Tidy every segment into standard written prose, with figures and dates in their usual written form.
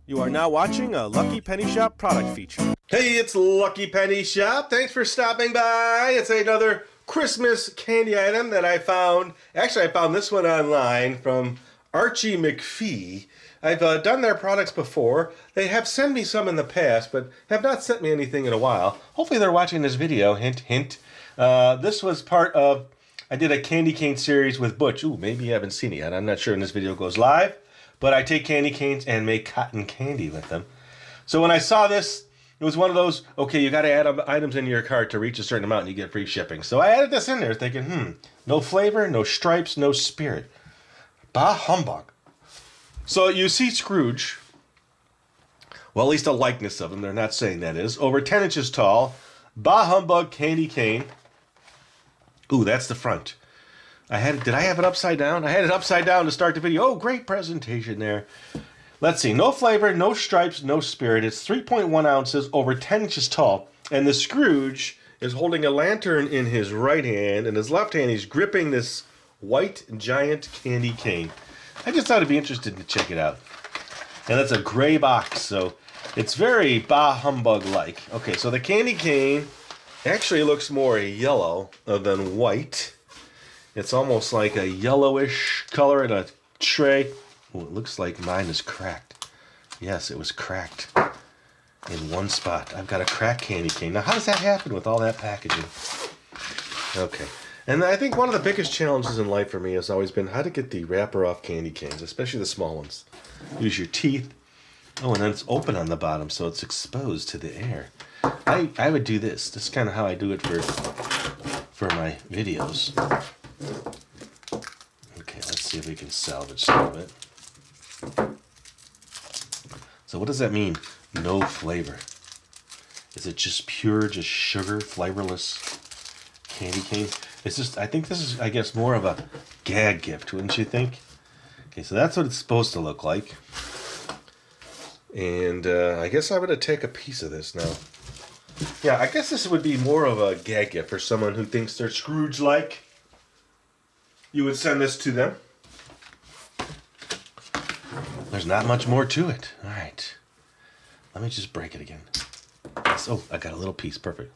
You are now watching a Lucky Penny Shop product feature. Hey, it's Lucky Penny Shop. Thanks for stopping by. It's another Christmas candy item that I found. Actually, I found this one online from Archie McPhee. I've done their products before. They have sent me some in the past, but have not sent me anything in a while. Hopefully they're watching this video. Hint, hint. This was part of, I did a candy cane series with Butch. Ooh, maybe you haven't seen it yet. I'm not sure when this video goes live. But I take candy canes and make cotton candy with them. So when I saw this, it was one of those, okay, you got to add items into your cart to reach a certain amount and you get free shipping. So I added this in there thinking, no flavor, no stripes, no spirit. Bah humbug. So you see Scrooge, well, at least a likeness of him, they're not saying that is, over 10 inches tall, Bah Humbug Candy Cane. Ooh, that's the front. Did I have it upside down? I had it upside down to start the video. Oh, great presentation there. Let's see. No flavor, no stripes, no spirit. It's 3.1 ounces, over 10 inches tall. And the Scrooge is holding a lantern in his right hand. In his left hand, he's gripping this white giant candy cane. I just thought it'd be interesting to check it out. And it's a gray box, so it's very Bah Humbug-like. Okay, so the candy cane actually looks more yellow than white. It's almost like a yellowish color in a tray. Oh, it looks like mine is cracked. Yes, it was cracked in one spot. I've got a cracked candy cane. Now, how does that happen with all that packaging? Okay. And I think one of the biggest challenges in life for me has always been how to get the wrapper off candy canes, especially the small ones. Use your teeth. Oh, and then it's open on the bottom, so it's exposed to the air. I would do this. This is kind of how I do it for my videos. Okay, let's see if we can salvage some of it. So what does that mean? No flavor. Is it just pure, just sugar, flavorless candy cane? It's just, I think this is, I guess, more of a gag gift, wouldn't you think? Okay, so that's what it's supposed to look like. And I guess I'm going to take a piece of this now. Yeah, I guess this would be more of a gag gift for someone who thinks they're Scrooge-like. You would send this to them. There's not much more to it. All right. Let me just break it again. Oh, I got a little piece. Perfect.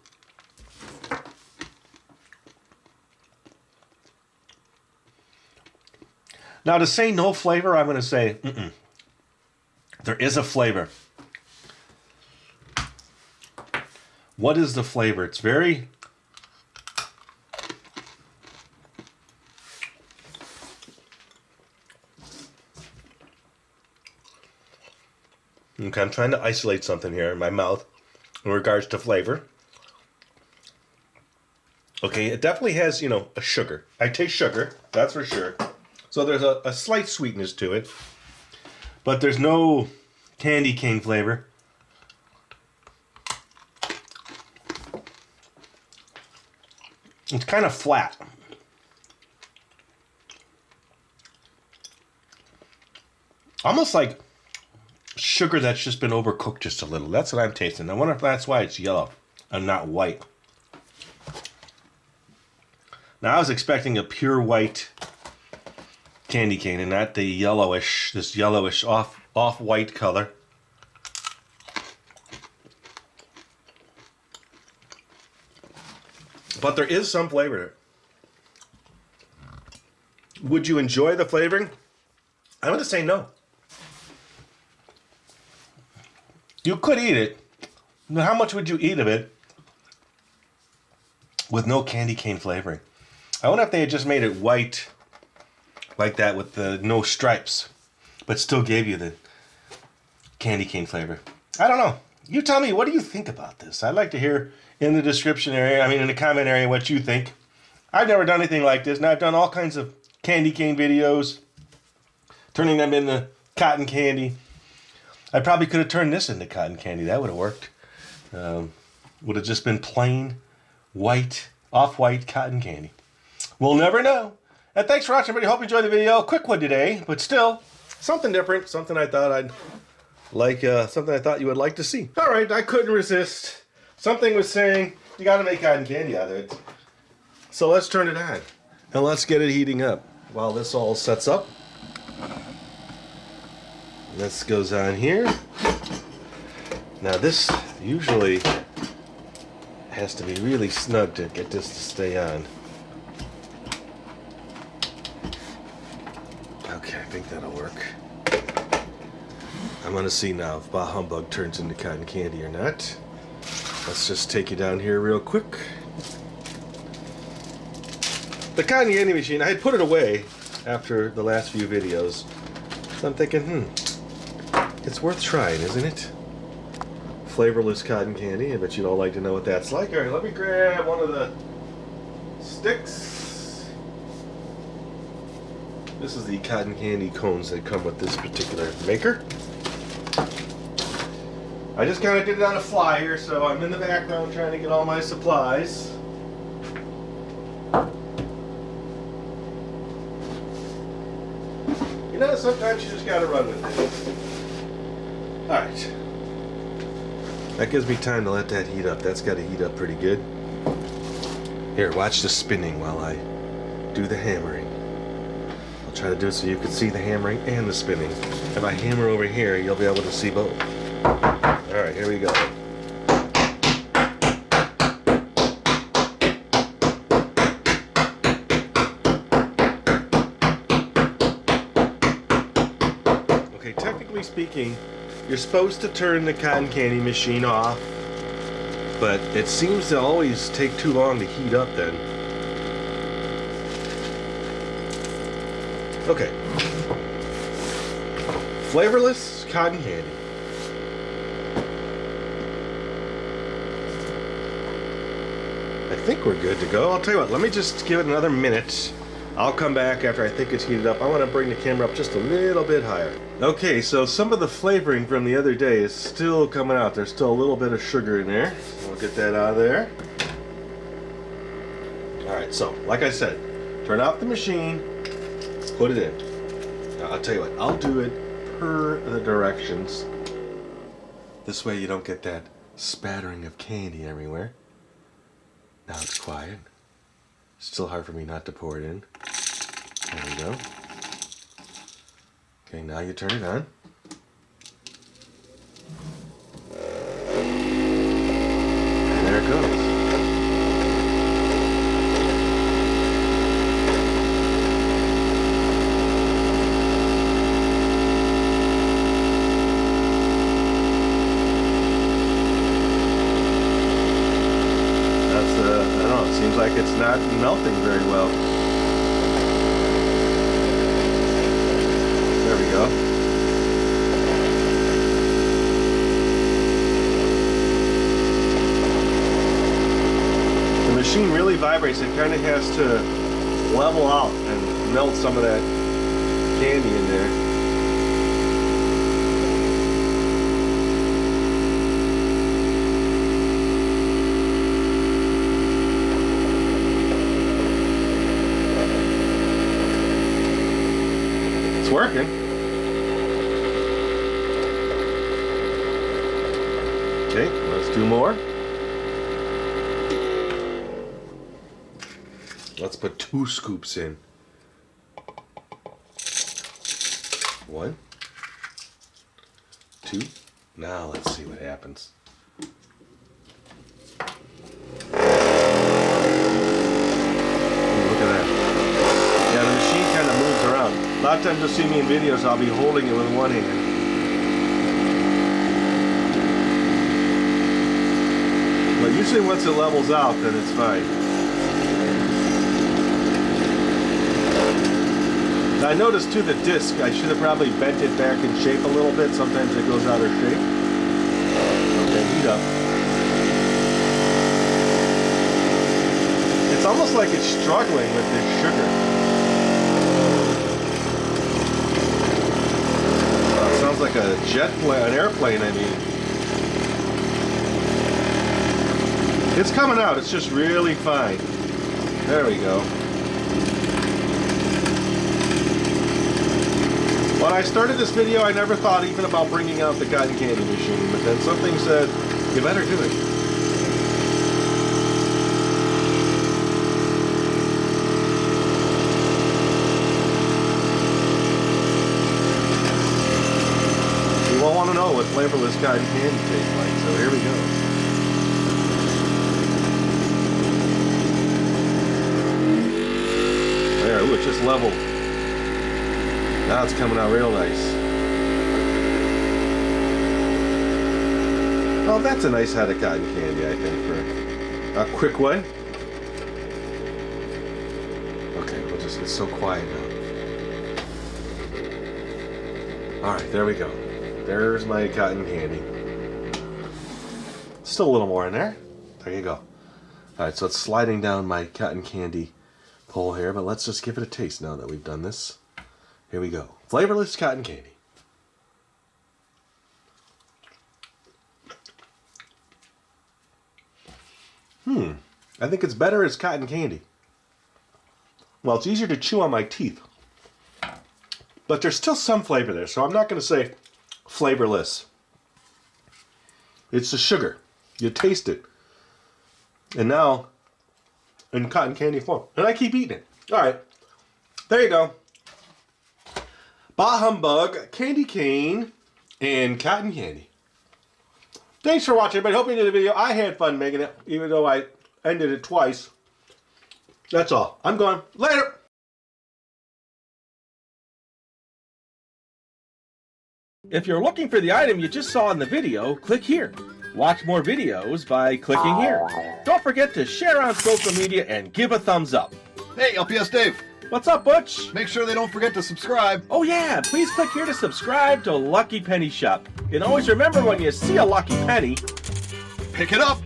Now, to say no flavor, I'm going to say, there is a flavor. What is the flavor? It's very... Okay, I'm trying to isolate something here in my mouth in regards to flavor. Okay, it definitely has, a sugar. I taste sugar, that's for sure. So there's a slight sweetness to it. But there's no candy cane flavor. It's kind of flat. Almost like sugar that's just been overcooked just a little. That's what I'm tasting. I wonder if that's why it's yellow and not white. Now I was expecting a pure white candy cane and not the yellowish, this yellowish off-white color. But there is some flavor. Would you enjoy the flavoring? I'm going to say no. You could eat it. Now, how much would you eat of it with no candy cane flavoring? I wonder if they had just made it white like that with the no stripes, but still gave you the candy cane flavor. I don't know. You tell me, what do you think about this? I'd like to hear in the description area, in the comment area, what you think. I've never done anything like this, and I've done all kinds of candy cane videos, turning them into cotton candy. I probably could have turned this into cotton candy. That would have worked. Would have just been plain white, off-white cotton candy. We'll never know. And thanks for watching, everybody. Hope you enjoyed the video. Quick one today, but still something different. Something I thought I'd like. Something I thought you would like to see. All right, I couldn't resist. Something was saying you got to make cotton candy out of it. So let's turn it on and let's get it heating up while this all sets up. This goes on here. Now this usually has to be really snug to get this to stay on. Okay, I think that'll work. I'm gonna see now if Bah Humbug turns into cotton candy or not. Let's just take you down here real quick. The cotton candy machine, I had put it away after the last few videos. So I'm thinking, it's worth trying, isn't it? Flavorless cotton candy. I bet you'd all like to know what that's like. Alright, let me grab one of the sticks. This is the cotton candy cones that come with this particular maker. I just kind of did it on a fly here, so I'm in the background trying to get all my supplies. You know, sometimes you just gotta run with it. Alright. That gives me time to let that heat up. That's gotta heat up pretty good. Here, watch the spinning while I do the hammering. I'll try to do it so you can see the hammering and the spinning. If I hammer over here, you'll be able to see both. Alright, here we go. Okay, technically speaking, you're supposed to turn the cotton candy machine off, but it seems to always take too long to heat up then. Okay. Flavorless cotton candy. I think we're good to go. I'll tell you what, let me just give it another minute. I'll come back after I think it's heated up. I want to bring the camera up just a little bit higher. Okay, so some of the flavoring from the other day is still coming out. There's still a little bit of sugar in there. So we'll get that out of there. Alright, so, like I said, turn off the machine, put it in. Now, I'll tell you what, I'll do it per the directions. This way you don't get that spattering of candy everywhere. Now it's quiet. Still hard for me not to pour it in. There we go. Okay, now you turn it on. And there it goes. I don't know, it seems like it's not melting very well. There we go. The machine really vibrates. It kind of has to level out and melt some of that candy in there. Working. Okay, let's do more. Let's put 2 scoops in. 1, 2. Now let's see what happens. A lot of times you'll see me in videos, I'll be holding it with one hand. But usually once it levels out, then it's fine. Now I noticed too the disc, I should have probably bent it back in shape a little bit. Sometimes it goes out of shape. Okay, heat up. It's almost like it's struggling with this sugar. Sounds like a jet plane, an airplane, I mean. It's coming out, it's just really fine. There we go. When I started this video, I never thought even about bringing out the cotton candy machine, but then something said, you better do it. what flavorless cotton candy tastes like, so here we go. There, ooh, it just leveled. Now it's coming out real nice. Well, that's a nice head of cotton candy, I think, for a quick one. Okay, we'll just get so quiet now. Alright, there we go. There's my cotton candy. Still a little more in there. There you go. Alright, so it's sliding down my cotton candy pole here, but let's just give it a taste now that we've done this. Here we go. Flavorless cotton candy. I think it's better as cotton candy. Well, it's easier to chew on my teeth. But there's still some flavor there, so I'm not going to say flavorless. It's the sugar. You taste it. And now, in cotton candy form. And I keep eating it. Alright. There you go. Bah Humbug Candy Cane and Cotton Candy. Thanks for watching, everybody. Hope you enjoyed the video. I had fun making it, even though I ended it twice. That's all. I'm going. Later! If you're looking for the item you just saw in the video, click here. Watch more videos by clicking here. Don't forget to share on social media and give a thumbs up. Hey, LPS Dave. What's up, Butch? Make sure they don't forget to subscribe. Oh yeah, please click here to subscribe to Lucky Penny Shop. And always remember, when you see a lucky penny, Pick it up.